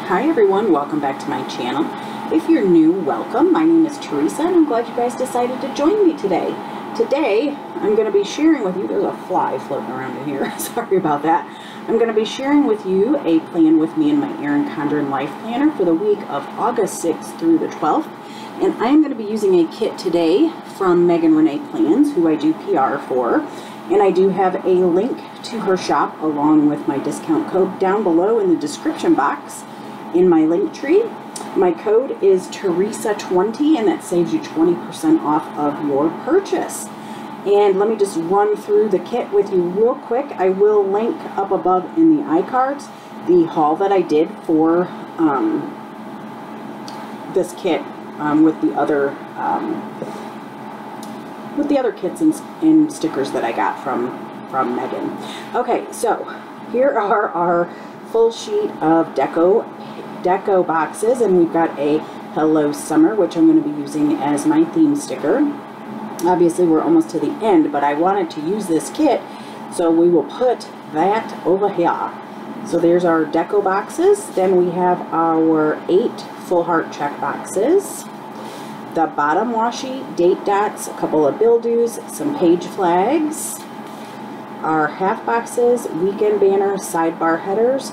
Hi everyone, welcome back to my channel. If you're new, welcome. My name is Teresa and I'm glad you guys decided to join me today. Today, I'm going to be sharing with you, there's a fly floating around in here, sorry about that. I'm going to be sharing with you a plan with me and my Erin Condren Life Planner for the week of August 6th through the 12th. And I'm going to be using a kit today from MeganReneePlans, who I do PR for. And I do have a link to her shop along with my discount code down below in the description box in my link tree. My code is Teresa20 and that saves you 20% off of your purchase. And let me just run through the kit with you real quick. I will link up above in the iCards the haul that I did for this kit with the other kits and stickers that I got from Megan. Okay, so here are our full sheet of deco boxes, and we've got a Hello Summer, which I'm going to be using as my theme sticker. Obviously, we're almost to the end, but I wanted to use this kit, so we will put that over here. So there's our deco boxes. Then we have our 8 full heart check boxes. The bottom washi, date dots, a couple of bill dues, some page flags, our half boxes, weekend banners, sidebar headers,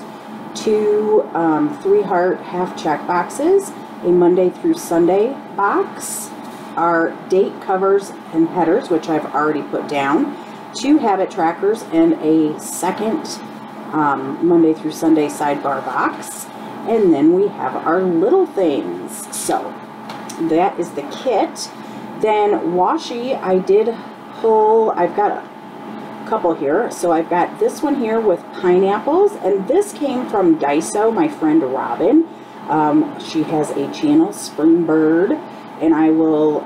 2 3 heart half check boxes, a Monday through Sunday box, our date covers and headers, which I've already put down, 2 habit trackers, and a second Monday through Sunday sidebar box, and then we have our little things. So that is the kit. Then washi, I did pull, I've got a couple here. So I've got this one here with pineapples, and this came from Daiso, my friend Robin. She has a channel, Spring Bird, and I will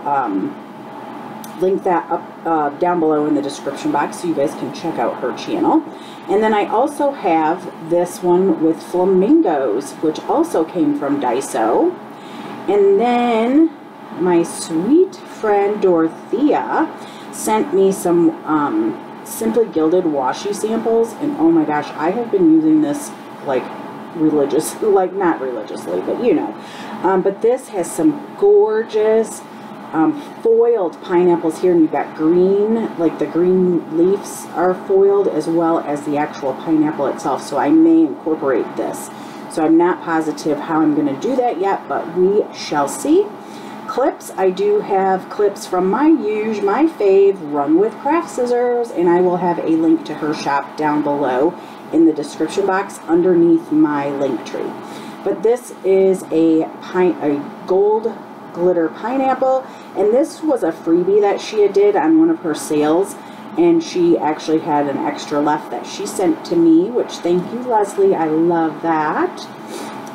link that up down below in the description box so you guys can check out her channel. And then I also have this one with flamingos, which also came from Daiso. And then my sweet friend Dorothea sent me some Simply Gilded washi samples, and oh my gosh, I have been using this like religiously, like not religiously, but you know. But this has some gorgeous foiled pineapples here, and you've got green, like the green leaves are foiled as well as the actual pineapple itself, so I may incorporate this. So I'm not positive how I'm going to do that yet, but we shall see. Clips, I do have clips from my fave, RunWithCraftScissors, and I will have a link to her shop down below in the description box underneath my link tree. But this is a gold glitter pineapple, and this was a freebie that she did on one of her sales, and she actually had an extra left that she sent to me, which thank you, Leslie, I love that.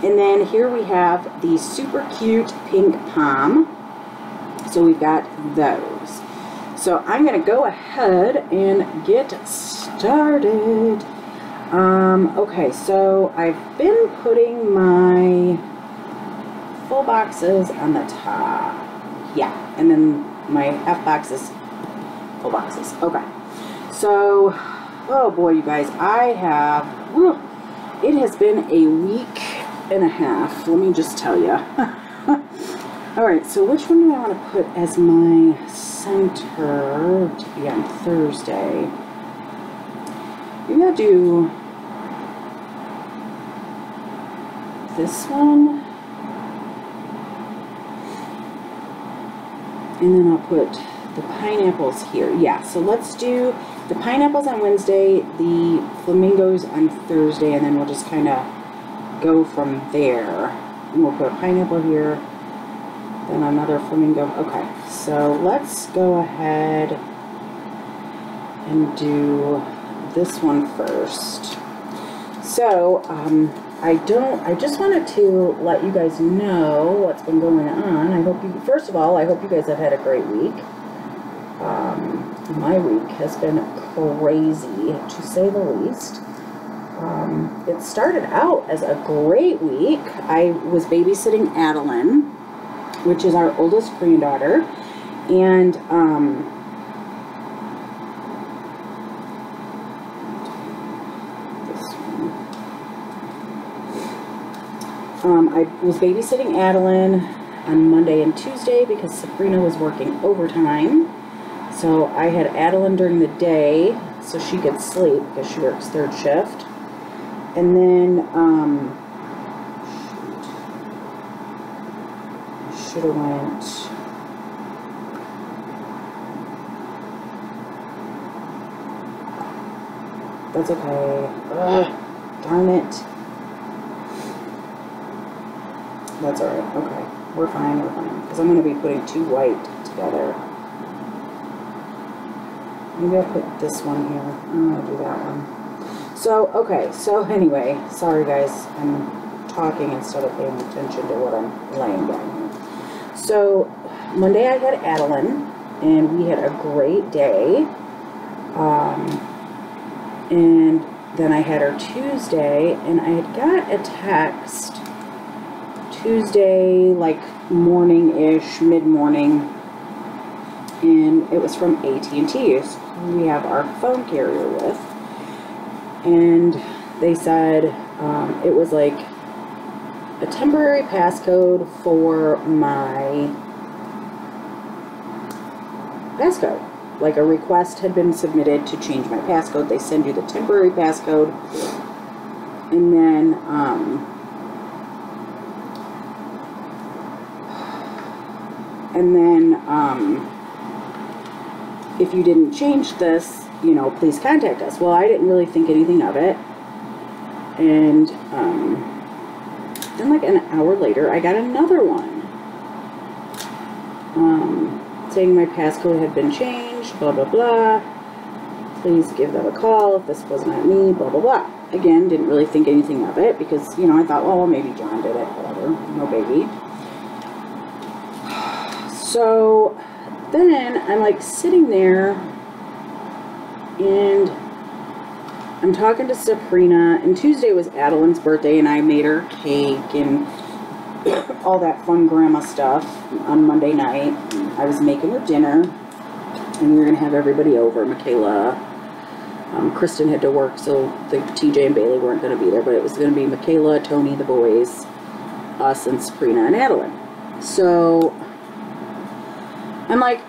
And then here we have the super cute pink pom. So we've got those. So I'm going to go ahead and get started. Okay, so I've been putting my full boxes on the top. Yeah, and then my F boxes, full boxes. Okay, so, oh boy, you guys, it has been a week and a half, let me just tell you. Alright, so which one do I want to put as my center to be on Thursday? Maybe I'll do this one, and then I'll put the pineapples here. Yeah, so let's do the pineapples on Wednesday, the flamingos on Thursday, and then we'll just kind of go from there. And we'll put a pineapple here, then another flamingo. Okay, so let's go ahead and do this one first. So I just wanted to let you guys know what's been going on. I hope you, first of all, I hope you guys have had a great week. My week has been crazy, to say the least. It started out as a great week. I was babysitting Adeline, which is our oldest granddaughter, and I was babysitting Adeline on Monday and Tuesday because Sabrina was working overtime. So I had Adeline during the day so she could sleep because she works third shift. And then, should have went. That's okay. Ugh, darn it. That's alright. Okay. We're fine. We're fine. Because I'm going to be putting two white together. Maybe I'll put this one here. I'm going to do that one. So, okay. So, anyway. Sorry, guys. I'm talking instead of paying attention to what I'm laying down here. So, Monday I had Adeline. And we had a great day. And then I had her Tuesday, and I had got a text Tuesday, like morning-ish, mid-morning, and it was from AT&T. We have our phone carrier with, and they said it was like a temporary passcode for my passcode. Like a request had been submitted to change my passcode. They send you the temporary passcode, and then if you didn't change this, you know, please contact us. Well, I didn't really think anything of it, and then like an hour later, I got another one saying my passcode had been changed, blah, blah, blah. Please give them a call if this was not me, blah, blah, blah. Again, didn't really think anything of it because, you know, I thought, well, maybe John did it, whatever, no biggie. So then I'm like sitting there and I'm talking to Sabrina, and Tuesday was Adeline's birthday, and I made her cake and all that fun grandma stuff on Monday night. I was making her dinner, and we were going to have everybody over. Michaela, Kristen had to work, so the TJ and Bailey weren't going to be there, but it was going to be Michaela, Tony, the boys, us, and Sabrina and Adeline. So I'm like,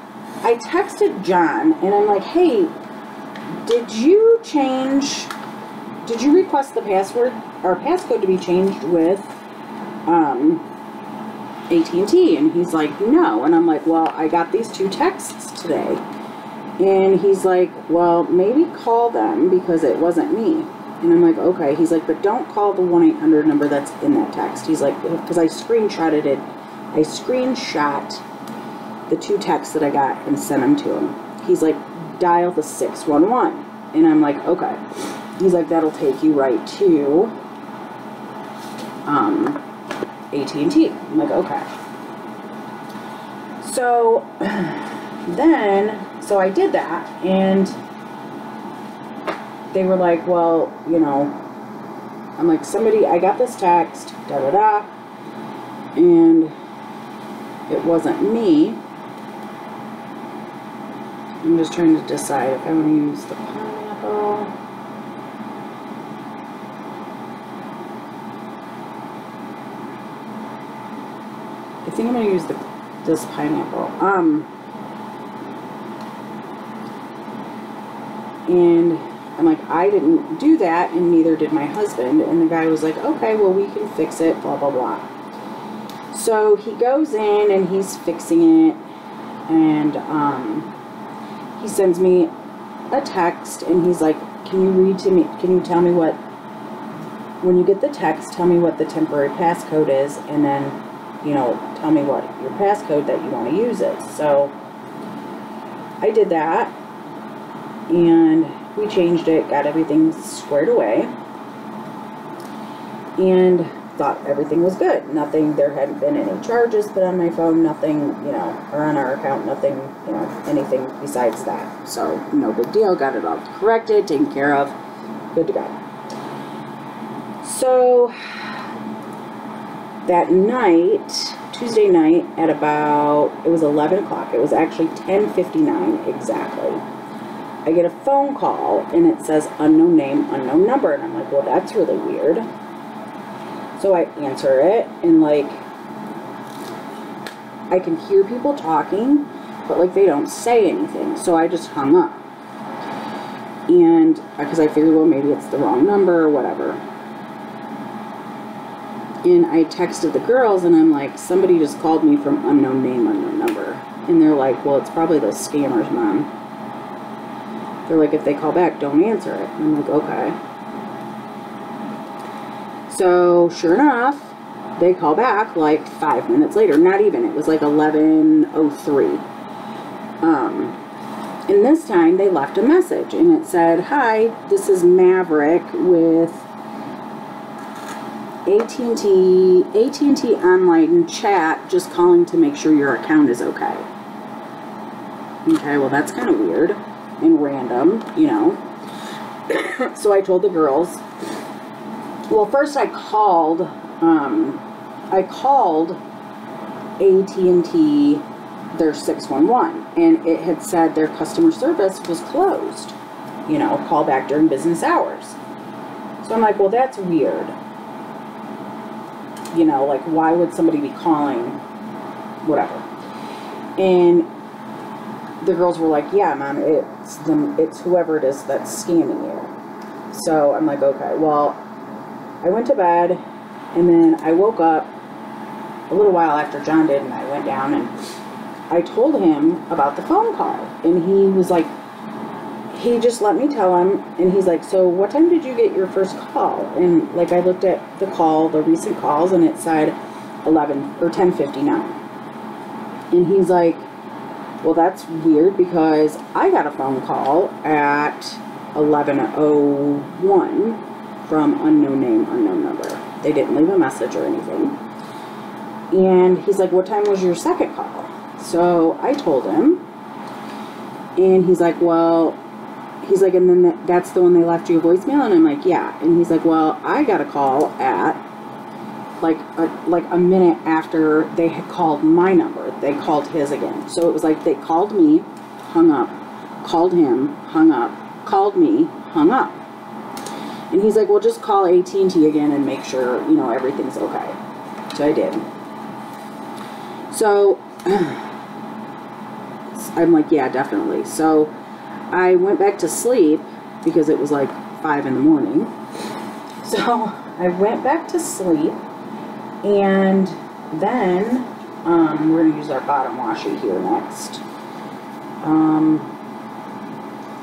I texted John, and I'm like, hey, did you request the password or passcode to be changed with AT&T? And he's like, no. And I'm like, well, I got these two texts today. And he's like, well, maybe call them because it wasn't me. And I'm like, okay. He's like, but don't call the 1-800 number that's in that text. He's like, because I screenshotted it. I screenshot the two texts that I got and sent them to him. He's like, dial the 611. And I'm like, okay. He's like, that'll take you right to AT&T. I'm like, okay. So so I did that, and they were like, well, you know, I'm like, I got this text, da da da, and it wasn't me. I'm just trying to decide if I want to use the pineapple. I think I'm going to use this pineapple. And I'm like, I didn't do that, and neither did my husband. And the guy was like, okay, well, we can fix it, blah, blah, blah. So he goes in, and he's fixing it, and he sends me a text, and he's like, can you tell me what, when you get the text, tell me what the temporary passcode is, and then, you know, tell me what your passcode that you want to use is. So I did that, and we changed it, got everything squared away, and thought everything was good. Nothing, there hadn't been any charges put on my phone, nothing, you know, or on our account, nothing, you know, anything besides that. So no big deal, got it all corrected, taken care of, good to go. So that night, Tuesday night, at about, it was 11 o'clock, it was actually 10:59 exactly, I get a phone call, and it says unknown name, unknown number, and I'm like, well, that's really weird. So I answer it, and like, I can hear people talking, but like they don't say anything. So I just hung up. And because I figured, well, maybe it's the wrong number or whatever. And I texted the girls, and I'm like, somebody just called me from unknown name, unknown number. And they're like, well, it's probably those scammers, Mom. They're like, if they call back, don't answer it. And I'm like, okay. So, sure enough, they call back like 5 minutes later. Not even. It was like 11:03. And this time, they left a message. And it said, hi, this is Maverick with AT&T online chat, just calling to make sure your account is okay. Okay, well, that's kind of weird and random, you know. So I told the girls, well, first I called AT&T, their 611, and it had said their customer service was closed, you know, call back during business hours. So I'm like, well, that's weird. You know, like, why would somebody be calling, whatever. And the girls were like, yeah, Mom, it's whoever it is that's scamming you. So I'm like, okay. Well, I went to bed, and then I woke up a little while after John did, and I went down, and I told him about the phone call. And he was like, he just let me tell him, and he's like, so what time did you get your first call? And like, I looked at the call, the recent calls, and it said 10:59. And he's like, well, that's weird, because I got a phone call at 11:01 from unknown name, unknown number. They didn't leave a message or anything. And he's like, what time was your second call? So I told him, and he's like, well, he's like, and then that's the one they left you a voicemail? And I'm like, yeah. And he's like, well, I got a call at like a minute after they had called my number. They called his again. So it was like they called me, hung up, called him, hung up, called me, hung up. And he's like, well, just call AT&T again and make sure, you know, everything's okay. So I did. So I'm like, yeah, definitely. So I went back to sleep because it was like 5 in the morning. So I went back to sleep, and then we're going to use our bottom washi here next.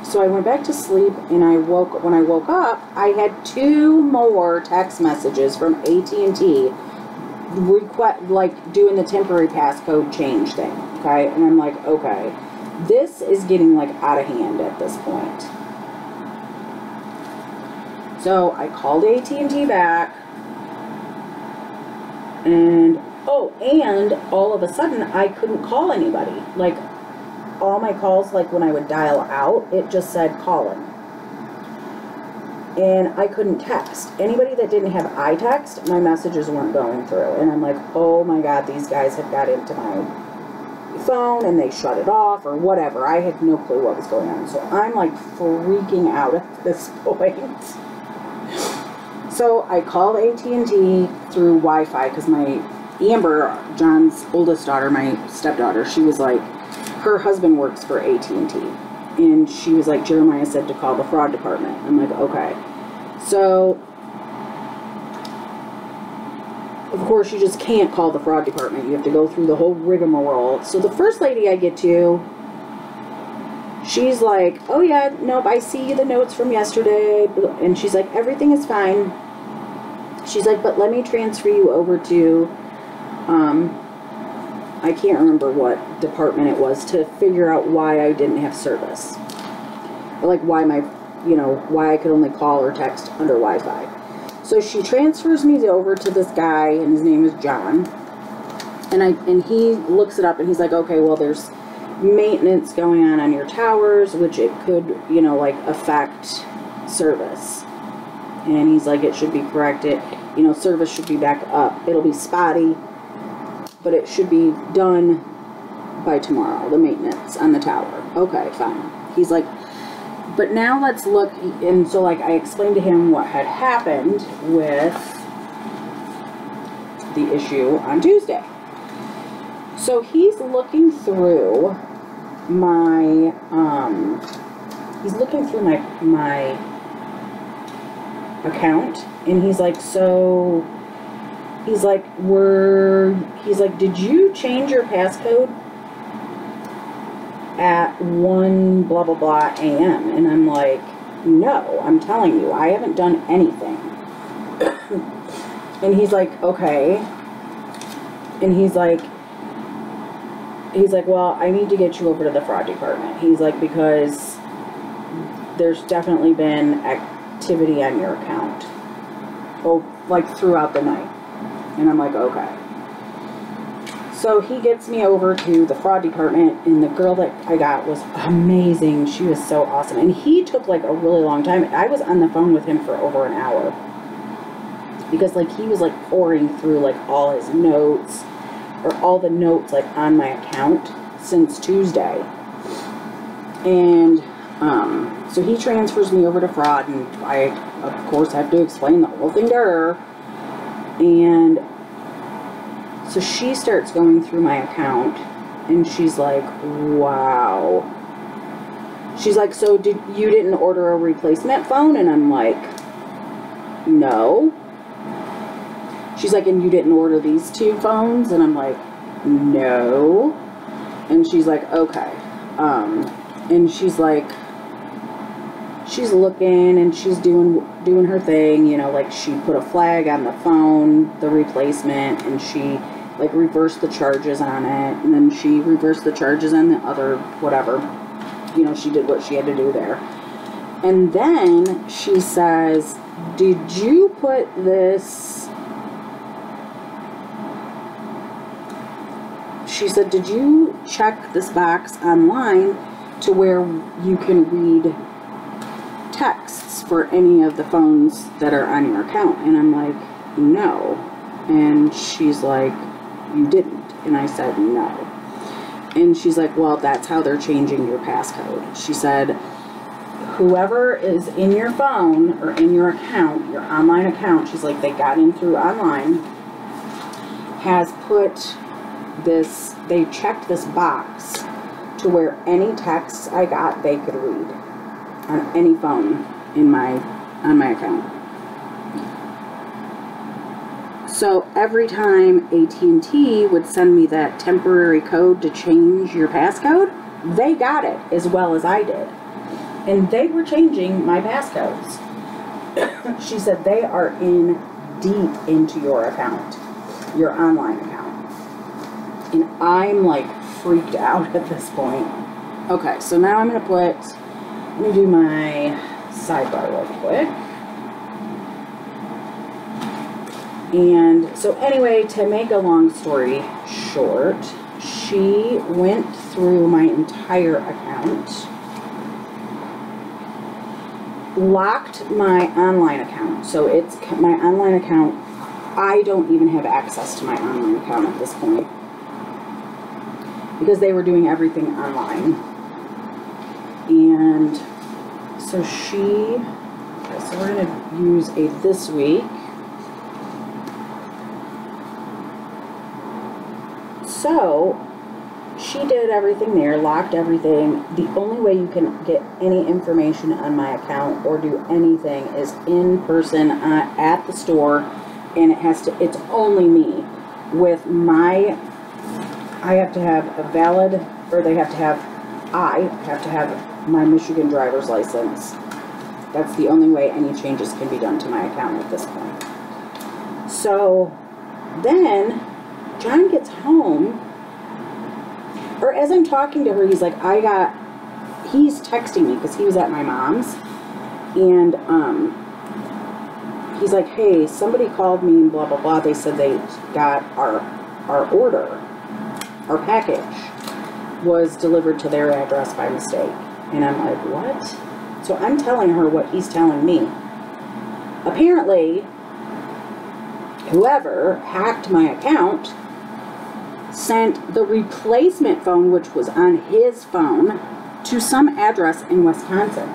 So I went back to sleep, and when I woke up, I had 2 more text messages from AT&T like doing the temporary passcode change thing. Okay, and I'm like, okay, this is getting like out of hand at this point. So I called AT&T back, and and all of a sudden I couldn't call anybody. Like, all my calls, like when I would dial out, it just said calling. And I couldn't text. Anybody that didn't have iText, my messages weren't going through. And I'm like, oh my God, these guys have got into my phone and they shut it off or whatever. I had no clue what was going on. So I'm like freaking out at this point. So I called AT&T through Wi-Fi because my Amber, John's oldest daughter, my stepdaughter, she was like, her husband works for AT&T. And she was like, Jeremiah said to call the fraud department. I'm like, okay. So, of course, you just can't call the fraud department. You have to go through the whole rigmarole. So the first lady I get to, she's like, oh yeah, nope, I see the notes from yesterday. And she's like, everything is fine. She's like, but let me transfer you over to, I can't remember what department it was, to figure out why I didn't have service. Or like why why I could only call or text under Wi-Fi. So she transfers me over to this guy, and his name is John. And he looks it up, and he's like, okay, well, there's maintenance going on your towers, which it could, like affect service. And he's like, it should be corrected. Service should be back up. It'll be spotty, but it should be done by tomorrow, the maintenance on the tower. Okay, fine. He's like, but now let's look. And so, like, I explained to him what had happened with the issue on Tuesday. So he's looking through my, my account, and he's like, so, he's like, did you change your passcode at 1 blah blah blah a.m.? And I'm like, no, I'm telling you, I haven't done anything. And he's like, okay. And he's like, well, I need to get you over to the fraud department. He's like, because there's definitely been activity on your account, oh, like throughout the night. And I'm like, okay. So he gets me over to the fraud department, and the girl that I got was amazing. She was so awesome. And he took like a really long time. I was on the phone with him for over an hour, because like he was like pouring through like all his notes, or all the notes like on my account since Tuesday. And so he transfers me over to fraud, and I of course have to explain the whole thing to her. And so she starts going through my account, and she's like, wow. She's like, so you didn't order a replacement phone? And I'm like, no. She's like, and you didn't order these 2 phones? And I'm like, no. And she's like, okay. And she's like, she's looking, and she's doing her thing, you know, like she put a flag on the phone, the replacement, and she like reversed the charges on it, and then she reversed the charges on the other, whatever, you know, she did what she had to do there. And then she says, did you put this, she said, did you check this box online to where you can read texts for any of the phones that are on your account? And I'm like, no. And she's like, you didn't. And I said, no. And she's like, well, that's how they're changing your passcode. She said, whoever is in your phone or in your account, your online account, she's like, they got in through online, has put this, they checked this box to where any texts I got, they could read on any phone on my account. So every time AT&T would send me that temporary code to change your passcode, they got it as well as I did. And they were changing my passcodes. She said they are in deep into your account, your online account. And I'm like freaked out at this point. Okay, so now I'm going to do my sidebar real quick. And so anyway, to make a long story short, she went through my entire account, locked my online account. So it's my online account. I don't even have access to my online account at this point, because they were doing everything online. And so so we're going to use a this week. So she did everything there, locked everything. The only way you can get any information on my account or do anything is in person at the store, and it's only me with my, I have to have a valid, or I have to have my Michigan driver's license. That's the only way any changes can be done to my account at this point. So then John gets home, or as I'm talking to her, he's like, he's texting me because he was at my mom's, and he's like, hey, somebody called me and blah blah blah, they said they got our order, our package was delivered to their address by mistake. And I'm like, what? So I'm telling her what he's telling me. Apparently, whoever hacked my account sent the replacement phone, which was on his phone, to some address in Wisconsin.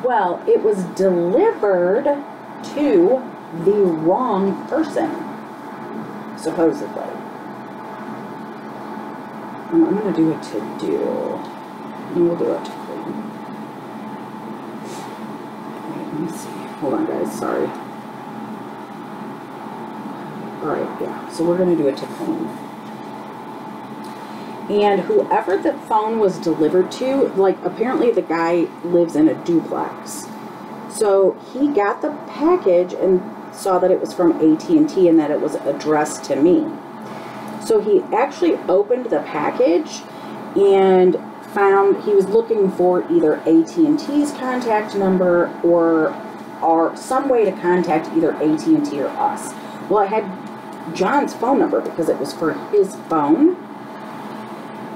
Well, it was delivered to the wrong person. supposedly. I'm going to do it to do. And we'll do it to clean. Wait, let me see. Hold on, guys. Sorry. Alright, yeah. So we're going to do it to clean. And whoever the phone was delivered to, like, apparently the guy lives in a duplex. So he got the package and saw that it was from AT&T and that it was addressed to me. So he actually opened the package and found he was looking for either AT&T's contact number or some way to contact either AT&T or us. Well, I had John's phone number because it was for his phone.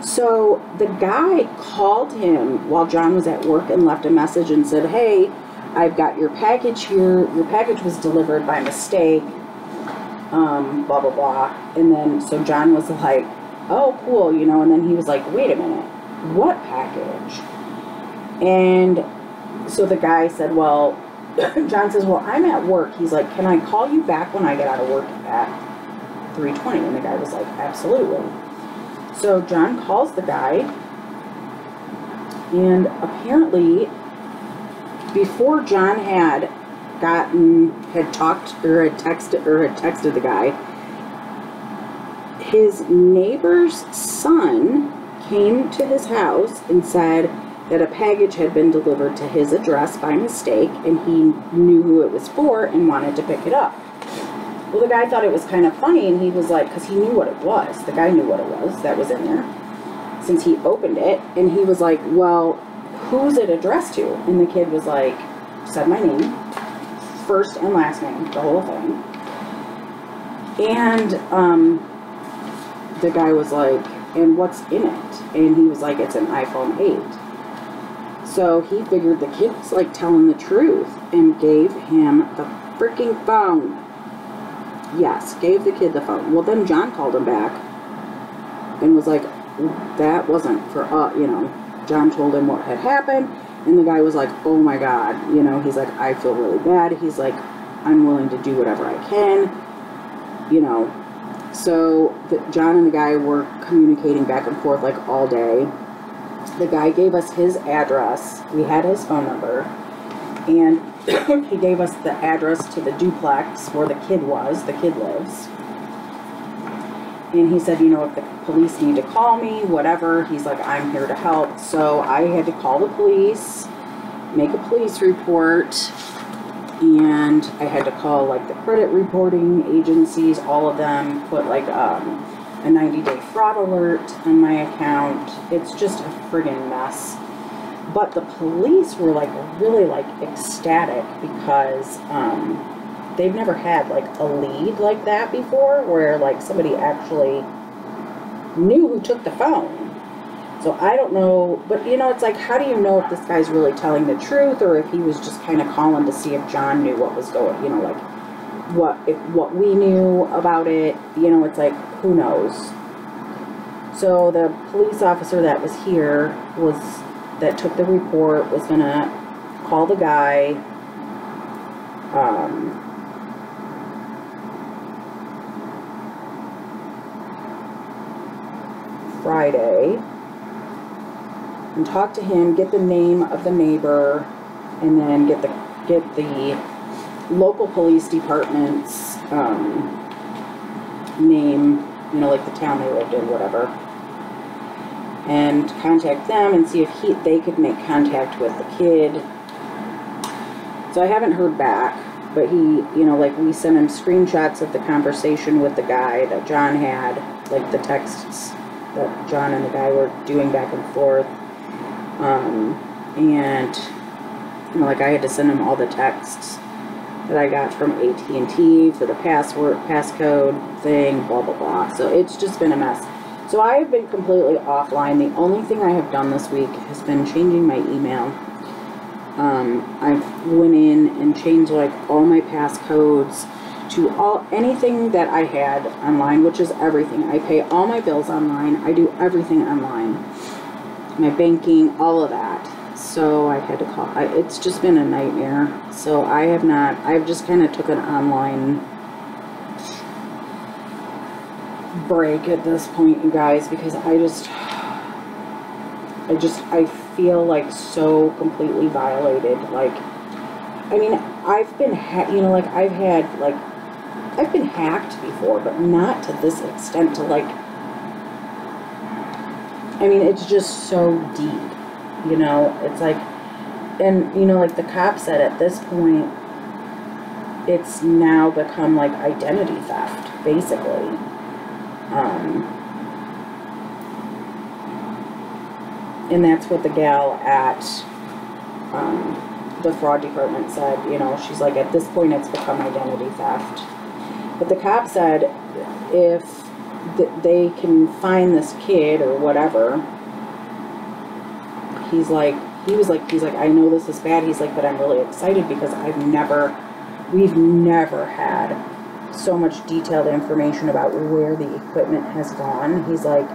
So the guy called him while John was at work and left a message and said, hey, I've got your package here. Your package was delivered by mistake. Blah, blah, blah. And then, so John was like, oh, cool, you know, and then he was like, wait a minute, what package? And so the guy said, well, John says, well, I'm at work. He's like, can I call you back when I get out of work at 3:20? And the guy was like, absolutely. So John calls the guy, and apparently before John had texted the guy, his neighbor's son came to his house and said that a package had been delivered to his address by mistake, and he knew who it was for and wanted to pick it up. Well, the guy thought it was kind of funny, and he was like, because he knew what it was. The guy knew what it was that was in there, since he opened it, and he was like, well, who's it addressed to? And the kid was like, said my name, first and last name, the whole thing. And the guy was like, and what's in it? And he was like, it's an iPhone 8. So he figured the kid was like telling the truth and gave him the freaking phone. Yes, gave the kid the phone. Well, then John called him back and was like, that wasn't for us, you know. John told him what had happened, and the guy was like, oh my God, you know, he's like, I feel really bad. He's like, I'm willing to do whatever I can, you know. So John and the guy were communicating back and forth like all day. The guy gave us his address. We had his phone number, and he gave us the address to the duplex where the kid was. The kid lives. And he said, you know, if the police need to call me, whatever, he's like, I'm here to help. So I had to call the police, make a police report, and I had to call like the credit reporting agencies, all of them, put like a 90-day fraud alert on my account. It's just a friggin' mess. But the police were like really like ecstatic because they've never had like a lead like that before, where like somebody actually knew who took the phone. So I don't know, but you know, it's like, how do you know if this guy's really telling the truth, or if he was just kind of calling to see if John knew what was going, you know, like what we knew about it, you know. It's like, who knows? So the police officer that was here that took the report was gonna call the guy Friday and talk to him, get the name of the neighbor, and then get the local police department's name, you know, like the town they lived in, whatever, and contact them and see if they could make contact with the kid. So I haven't heard back, but he, you know, like, we sent him screenshots of the conversation with the guy that John had, like the texts that John and the guy were doing back and forth, and, you know, like, I had to send him all the texts that I got from AT&T for the passcode thing, blah, blah, blah. So it's just been a mess. So I have been completely offline. The only thing I have done this week has been changing my email. I went in and changed like all my passcodes to anything that I had online, which is everything. I pay all my bills online. I do everything online. My banking, all of that. So I had to call. It's just been a nightmare. So I've just kind of took an online break at this point, you guys, because I feel like so completely violated. Like, I mean, I've been, you know, like, I've been hacked before, but not to this extent, to like, I mean, it's just so deep, you know, it's like, and, you know, like the cop said, at this point, it's now become like identity theft, basically. And that's what the gal at the fraud department said, you know, she's like, at this point it's become identity theft. But the cop said if they can find this kid or whatever, he's like, I know this is bad, he's like, but I'm really excited because we've never had so much detailed information about where the equipment has gone. He's like,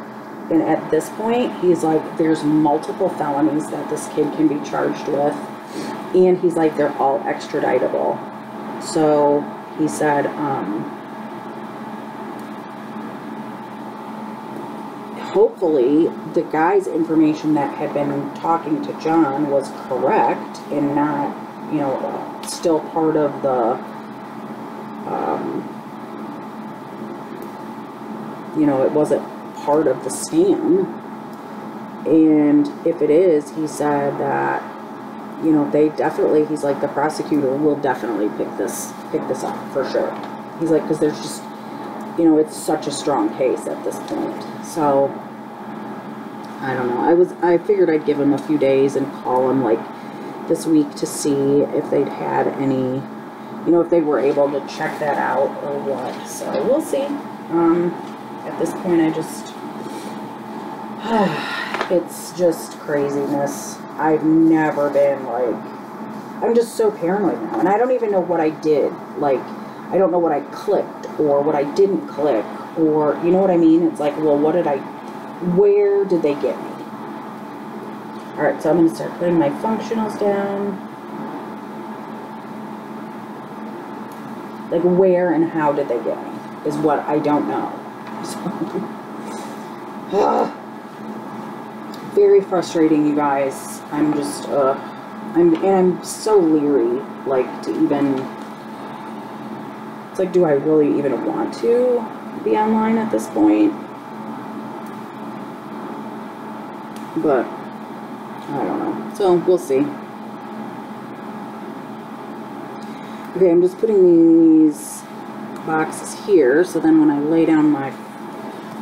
and at this point, he's like, there's multiple felonies that this kid can be charged with, and he's like, they're all extraditable. So he said, hopefully the guy's information that had been talking to John was correct and not, you know, still part of the, you know, it wasn't part of the scam. And if it is, he said that, you know, they definitely, he's like, the prosecutor will definitely pick this up for sure. He's like, because there's just, you know, it's such a strong case at this point. So I don't know, I figured I'd give him a few days and call him like this week to see if they'd had any, you know, if they were able to check that out or what. So we'll see. At this point, I just, it's just craziness. I've never been like, I'm just so paranoid now, and I don't even know what I did. Like, I don't know what I clicked or what I didn't click, or, you know what I mean? It's like, well, where did they get me? Alright, so I'm going to start putting my functionals down. Like, where and how did they get me is what I don't know. Very frustrating, you guys. I'm just, I'm so leery, like, to even, it's like, do I really even want to be online at this point? But I don't know. So we'll see. Okay, I'm just putting these boxes here, so then when I lay down my,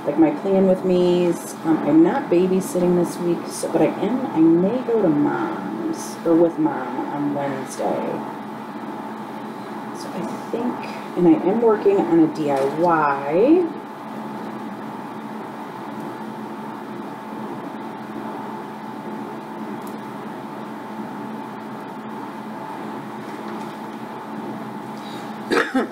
like, my plan with me's, I'm not babysitting this week, so, but I may go to mom's, or with mom on Wednesday. So I think, and I am working on a DIY.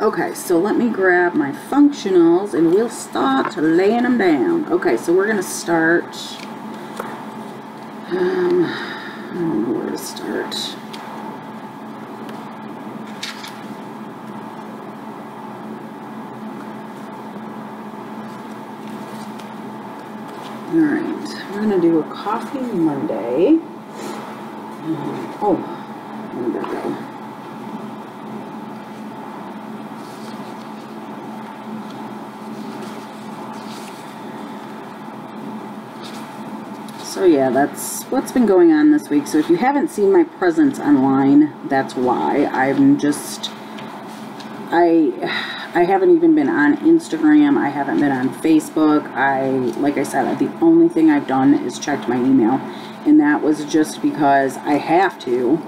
Okay, so let me grab my functionals and we'll start laying them down. Okay, so we're going to start, I don't know where to start. Alright, we're going to do a coffee Monday. Oh, where did that go? So yeah, that's what's been going on this week. So if you haven't seen my presence online, that's why. I'm just, I haven't even been on Instagram. I haven't been on Facebook. Like I said, the only thing I've done is checked my email. And that was just because I have to.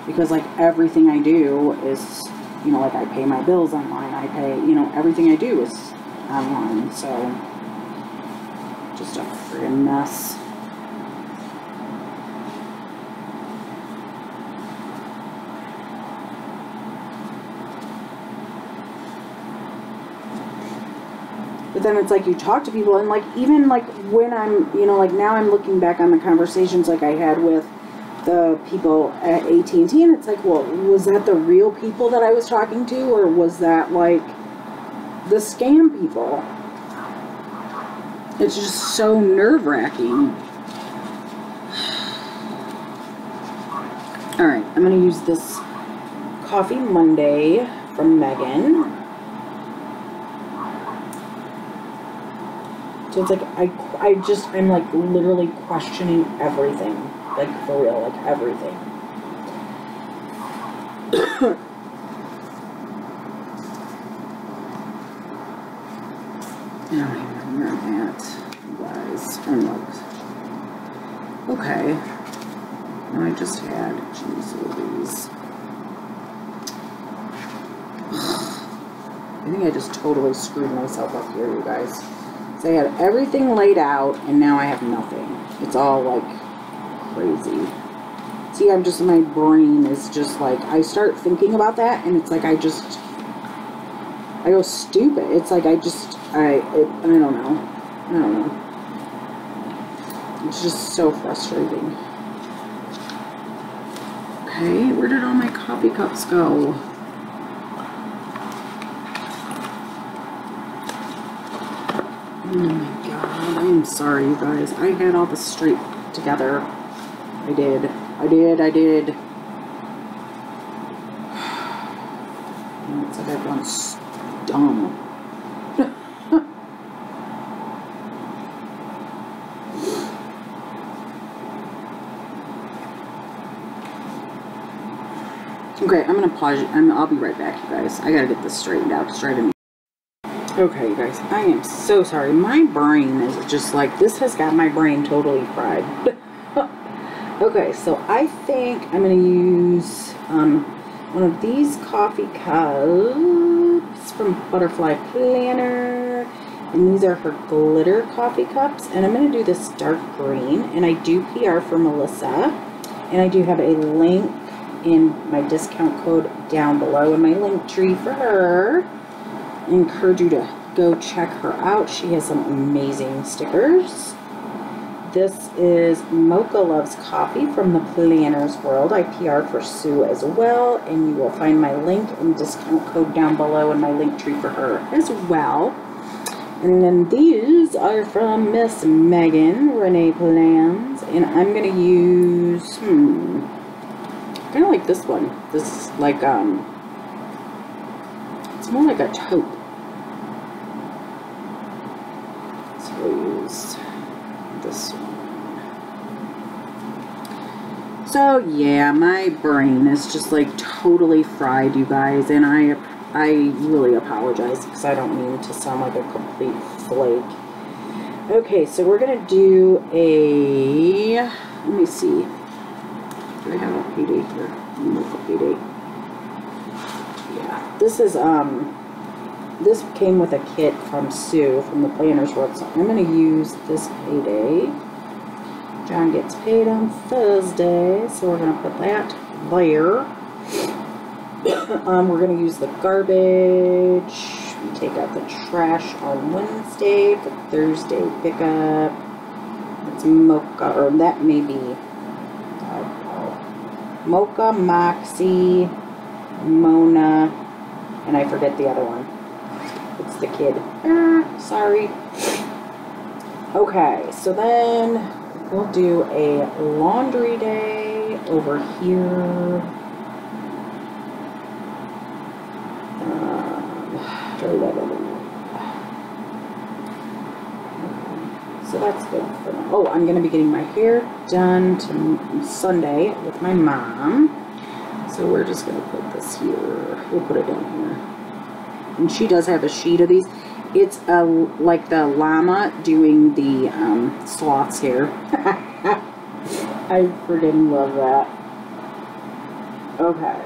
Because like everything I do is, you know, like I pay my bills online. I pay, you know, everything I do is online. So just a friggin' mess. But then it's like you talk to people and like even like when I'm, you know, like now I'm looking back on the conversations like I had with the people at AT&T, and it's like, well, was that the real people that I was talking to, or was that like the scam people? It's just so nerve-wracking. Alright, I'm going to use this Coffee Monday from Megan. So it's like, I'm like literally questioning everything. Like, for real, like everything. Alright, where I'm at, you guys. Okay. No, I just had, jeez Louise. I think I just totally screwed myself up here, you guys. So I had everything laid out, and now I have nothing. It's all, like, crazy. See, my brain is just, like, I start thinking about that, and it's like I go stupid. It's like I don't know. It's just so frustrating. Okay, where did all my coffee cups go? Oh my god, I am sorry, you guys. I had all this straight together. I did. It's like I've gone dumb. Okay, I'm gonna pause. I'll be right back, you guys. I gotta get this straightened out. Okay, you guys, I am so sorry. My brain is just like, this has got my brain totally fried. Okay, so I think I'm going to use one of these coffee cups from Butterfly Planner. And these are her glitter coffee cups. And I'm going to do this dark green. And I do PR for Melissa. And I do have a link in my discount code down below in my link tree for her. I encourage you to go check her out. She has some amazing stickers. This is Mocha Loves Coffee from the Planner's World. I PR for Sue as well, and you will find my link and discount code down below in my link tree for her as well. And then these are from Miss MeganReneePlans, and I'm going to use, kind of like this one. This is like, it's more like a taupe. So we'll use this one. So yeah, my brain is just like totally fried, you guys, and I really apologize because I don't mean to sound like a complete flake. Okay, so we're gonna do a, let me see. Do I have a payday here? Look at payday. Yeah, this is this came with a kit from Sue from the Planner's World, so I'm going to use this payday. John gets paid on Thursday, so we're going to put that there. We're going to use the garbage. We take out the trash on Wednesday for Thursday pickup. It's Mocha, or that may be Mocha, Moxie, Mona, and I forget the other one. It's the kid. Sorry. Okay, so then we'll do a laundry day over here. So that's good for now. Oh, I'm going to be getting my hair done Sunday with my mom. So we're just going to put this here. We'll put it down here. And she does have a sheet of these. It's like the llama doing the sloth's hair. I freaking love that. Okay.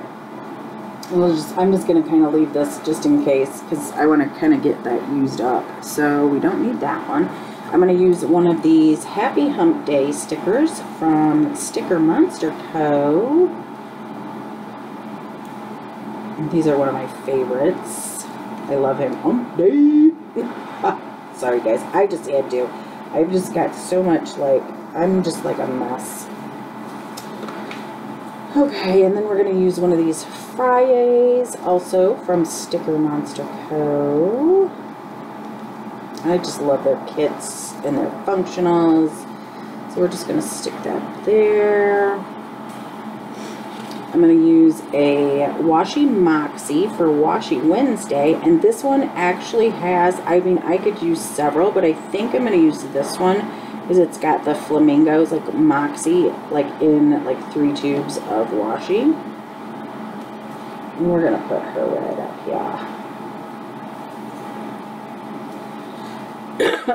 I'm just going to kind of leave this just in case, because I want to kind of get that used up. So we don't need that one. I'm going to use one of these Happy Hump Day stickers from Sticker Monster Co. These are one of my favorites. I love him. Hump Day. Sorry guys, I just had to. I've just got so much, like, I'm just like a mess. Okay, and then we're going to use one of these Fridays, also from Sticker Monster Co. I just love their kits and their functionals. So we're just going to stick that there. I'm going to use a Washi Moxie for Washi Wednesday. And this one actually has, I mean, I could use several, but I think I'm going to use this one because it's got the flamingos, like Moxie, like in like 3 tubes of washi. And we're going to put her right up here.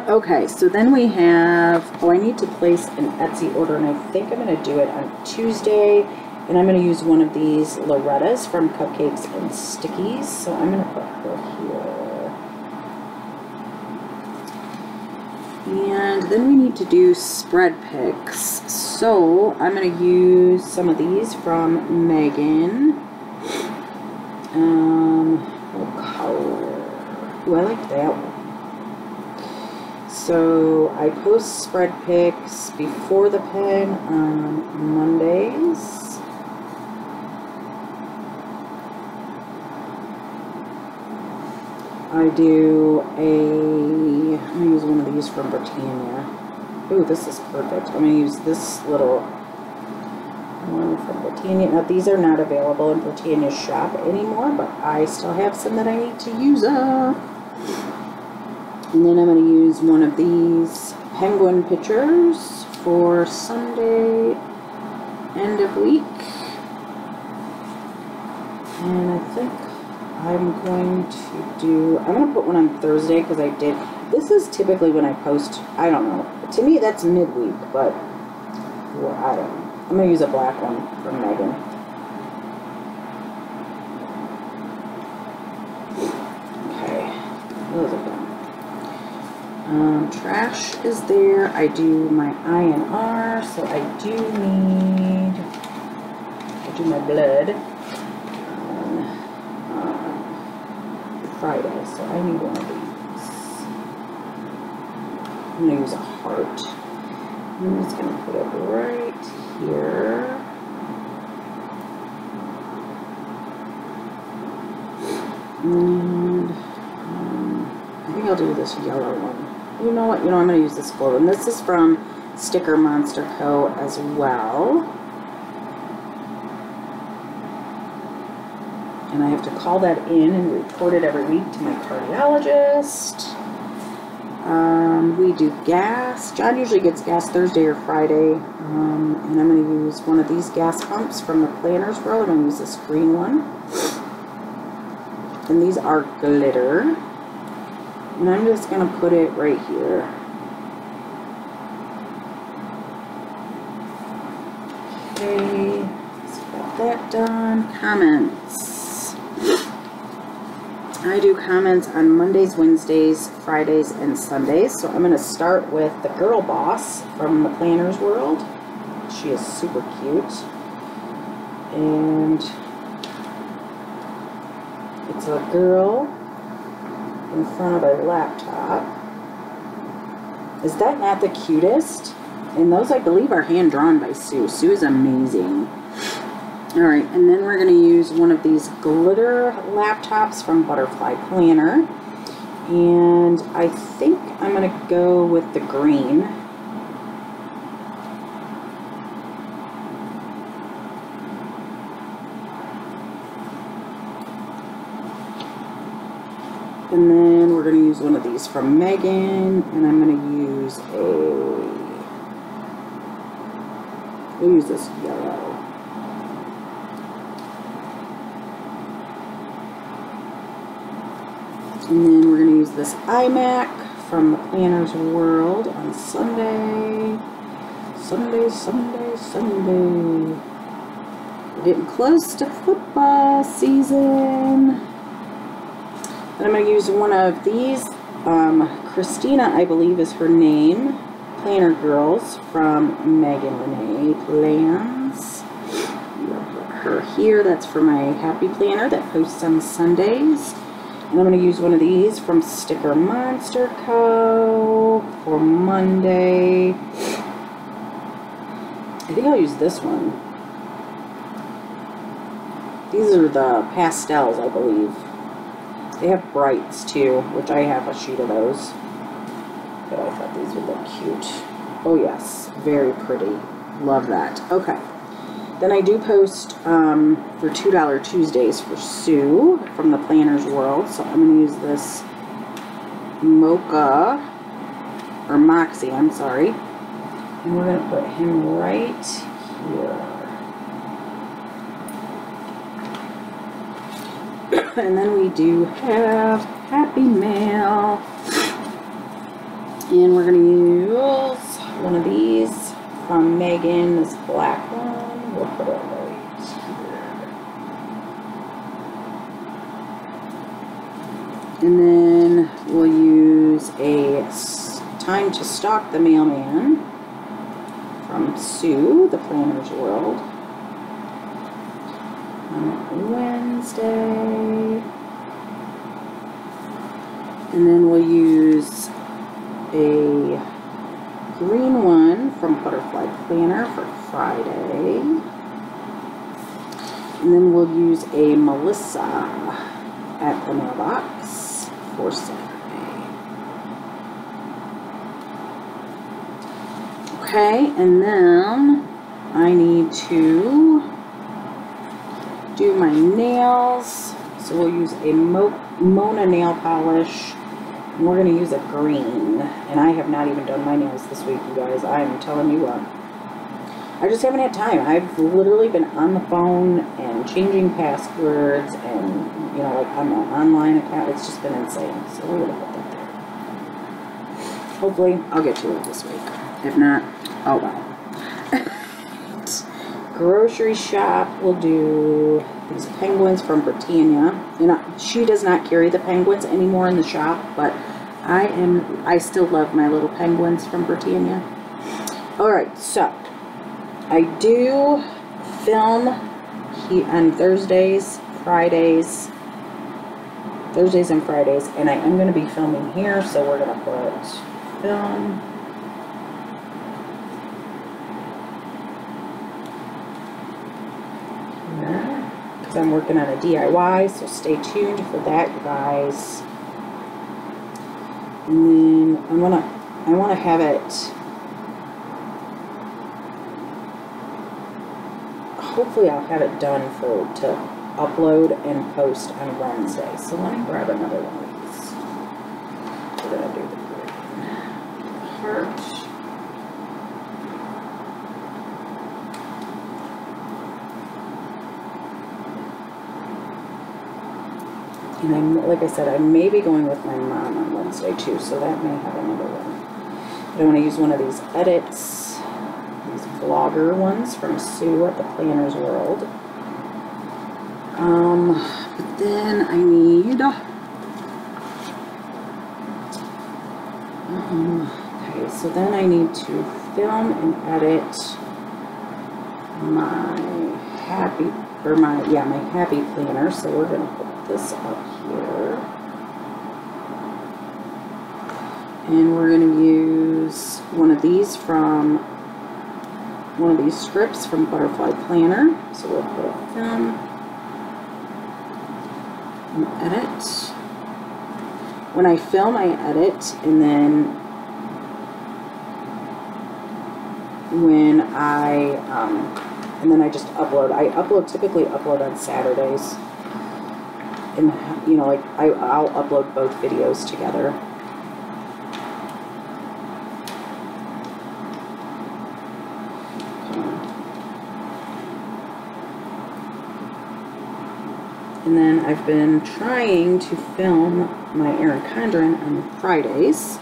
Okay, so then we have, oh, I need to place an Etsy order, and I think I'm going to do it on Tuesday, and I'm going to use one of these Loretta's from Cupcakes and Stickies, so I'm going to put her here. And then we need to do spread picks, so I'm going to use some of these from Megan. What color? Oh, I like that one. So I post spread picks before the pen on Mondays. I do I'm going to use one of these from Britannia. Ooh, this is perfect. I'm going to use this little one from Britannia. Now, these are not available in Britannia's shop anymore, but I still have some that I need to use up. And then I'm going to use one of these penguin pictures for Sunday end of week. And I think I'm going to put one on Thursday because I did. This is typically when I post, I don't know. To me, that's midweek, but well, I don't know. I'm going to use a black one from Megan. Okay, those are done. Trash is there. I do my I&R, so I do my blood on Friday, so I need one of these. I'm going to use a heart. I'm just going to put it right here. And I think I'll do this yellow one. You know what? I'm going to use this gold one. This is from Sticker Monster Co. as well. And I have to call that in and report it every week to my cardiologist. We do gas. John usually gets gas Thursday or Friday. And I'm going to use one of these gas pumps from the Planner's World. I'm going to use this green one. And these are glitter. And I'm just going to put it right here. Okay, so got that done. Comments. I do comments on Mondays, Wednesdays, Fridays, and Sundays. So I'm going to start with the Girl Boss from the Planner's World. She is super cute. And it's a girl in front of a laptop. Is that not the cutest? And those, I believe, are hand drawn by Sue. Sue is amazing. Alright, and then we're going to use one of these glitter laptops from Butterfly Planner. And I think I'm going to go with the green. And then we're going to use one of these from Megan, and I'm going to use we'll use this yellow. And then we're going to use this iMac from the Planner's World on Sunday. Sunday. We're getting close to football season. And I'm going to use one of these, Christina, I believe is her name, Planner Girls from MeganReneePlans. Put her here. That's for my Happy Planner that posts on Sundays. And I'm going to use one of these from Sticker Monster Co. for Monday. I think I'll use this one. These are the pastels, I believe. They have brights too, which I have a sheet of those. but I thought these would look cute. Oh yes, very pretty. Love that. Okay. Then I do post for $2 Tuesdays for Sue from the Planner's World. So I'm going to use this Moxie, I'm sorry. And we're going to put him right here. And then we do have Happy Mail. And we're going to use one of these from Megan, this black one. We'll put it right here. And then we'll use a Time to Stalk the Mailman from Sue, the Planner's World, on Wednesday. And then we'll use a green one from Butterfly Planner for Friday. And then we'll use a Melissa at the mailbox for Saturday. Okay, and then I need to do my nails. So we'll use a Mona nail polish. And we're going to use a green. And I have not even done my nails this week, you guys. I am telling you what. I just haven't had time. I've literally been on the phone and changing passwords and, you know, like on the online account. It's just been insane. So we're going to put that there. Hopefully, I'll get to it this week. If not, oh well. Grocery shop, we'll do these penguins from Britannia. And she does not carry the penguins anymore in the shop, but I still love my little penguins from Britannia. Alright, so I do film on Thursdays and Fridays, and I am going to be filming here, so we're going to put film. Because I'm working on a DIY, so stay tuned for that, you guys. And then I wanna have it. Hopefully, I'll have it done to upload and post on Wednesday. So let me grab another one of these. We're gonna do the heart. And like I said, I may be going with my mom on Wednesday too, so that may have another one. But I want to use one of these edits, these vlogger ones from Sue at the Planner's World. But then I need, okay, so then I need to film and edit my happy planner. So we're going to put this up here. And we're going to use one of these scripts from Butterfly Planner. So we'll put a film and edit. When I film, I edit, and then when I just upload. I typically upload on Saturdays. And, you know, like, I'll upload both videos together. And then I've been trying to film my Erin Condren on Fridays.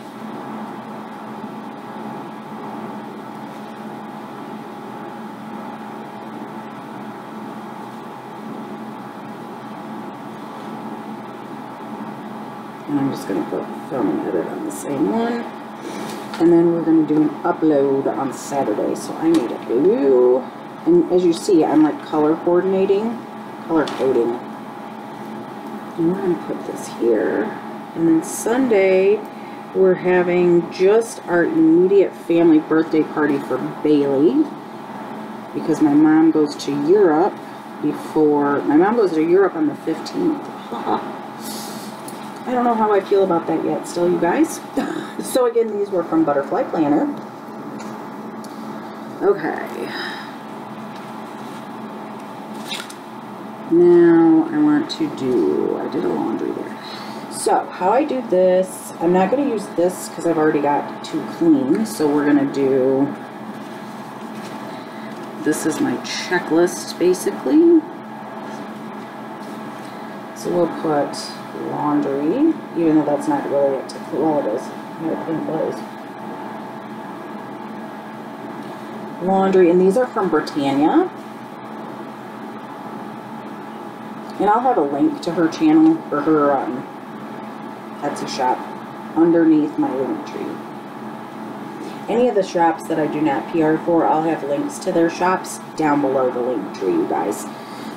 And I'm just going to put film and edit on the same one. And then we're going to do an upload on Saturday. So I need a blue. And as you see, I'm like color coding. And we're going to put this here. And then Sunday, we're having just our immediate family birthday party for Bailey. Because my mom goes to Europe on the 15th. I don't know how I feel about that yet still, you guys. So again, these were from Butterfly Planner. Okay. Now I want to do, I did a laundry there. So how I do this, I'm not going to use this because I've already got 2 clean. So we're going to do, this is my checklist basically. So we'll put laundry, even though that's not really up to, well it is, I think it is. Laundry, and these are from Britannia. And I'll have a link to her channel, or her Etsy shop, underneath my link tree. Any of the shops that I do not PR for, I'll have links to their shops down below the link tree, you guys.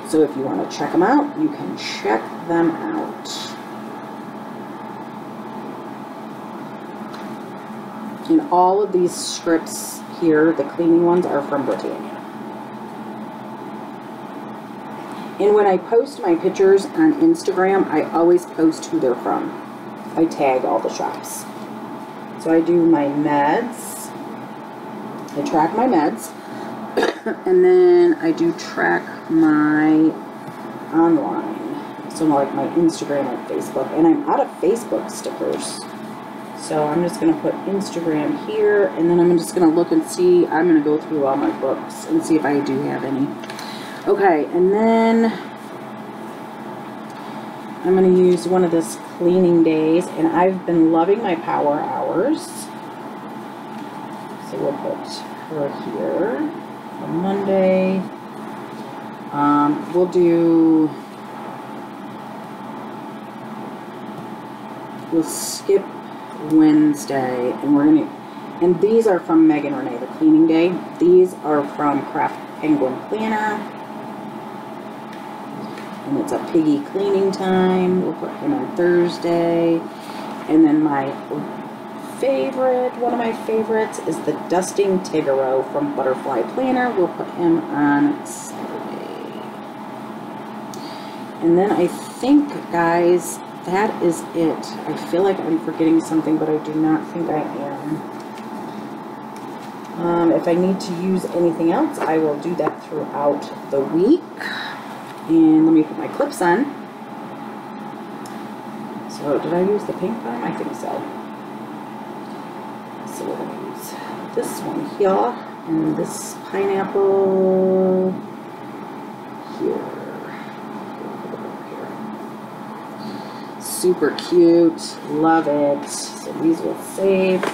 So if you want to check them out, you can check them out. And all of these strips here, the cleaning ones, are from Britannia. And when I post my pictures on Instagram, I always post who they're from. I tag all the shops. So I do my meds. I track my meds. And then I do track my online. So like my Instagram and Facebook. And I'm out of Facebook stickers. So I'm just going to put Instagram here. And then I'm just going to look and see. I'm going to go through all my books and see if I do have any. Okay, and then I'm going to use one of this cleaning days, and I've been loving my power hours. So we'll put her here on Monday. We'll skip Wednesday, and we're going to, and these are from Megan Renee, the cleaning day. These are from Craft Penguin Planner. And it's a piggy cleaning time. We'll put him on Thursday. And then my favorite, one of my favorites, is the Dusting Tigaro from Butterfly Planner. We'll put him on Saturday. And then I think, guys, that is it. I feel like I'm forgetting something, but I do not think I am. If I need to use anything else, I will do that throughout the week. And let me put my clips on. So, did I use the pink one? I think so. So, we're going to use this one here, and this pineapple here. Super cute. Love it. So, these will save.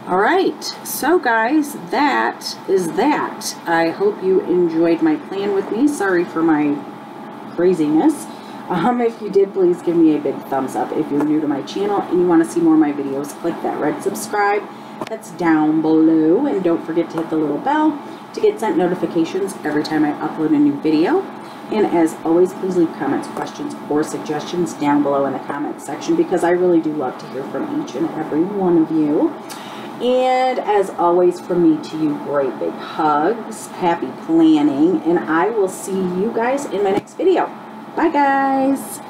Alright, so guys, that is that. I hope you enjoyed my plan with me. Sorry for my craziness. If you did, please give me a big thumbs up. If you're new to my channel and you want to see more of my videos, click that red subscribe that's down below. And don't forget to hit the little bell to get sent notifications every time I upload a new video. And as always, please leave comments, questions, or suggestions down below in the comments section, because I really do love to hear from each and every one of you. And as always, from me to you, great big hugs, happy planning, and I will see you guys in my next video. Bye, guys.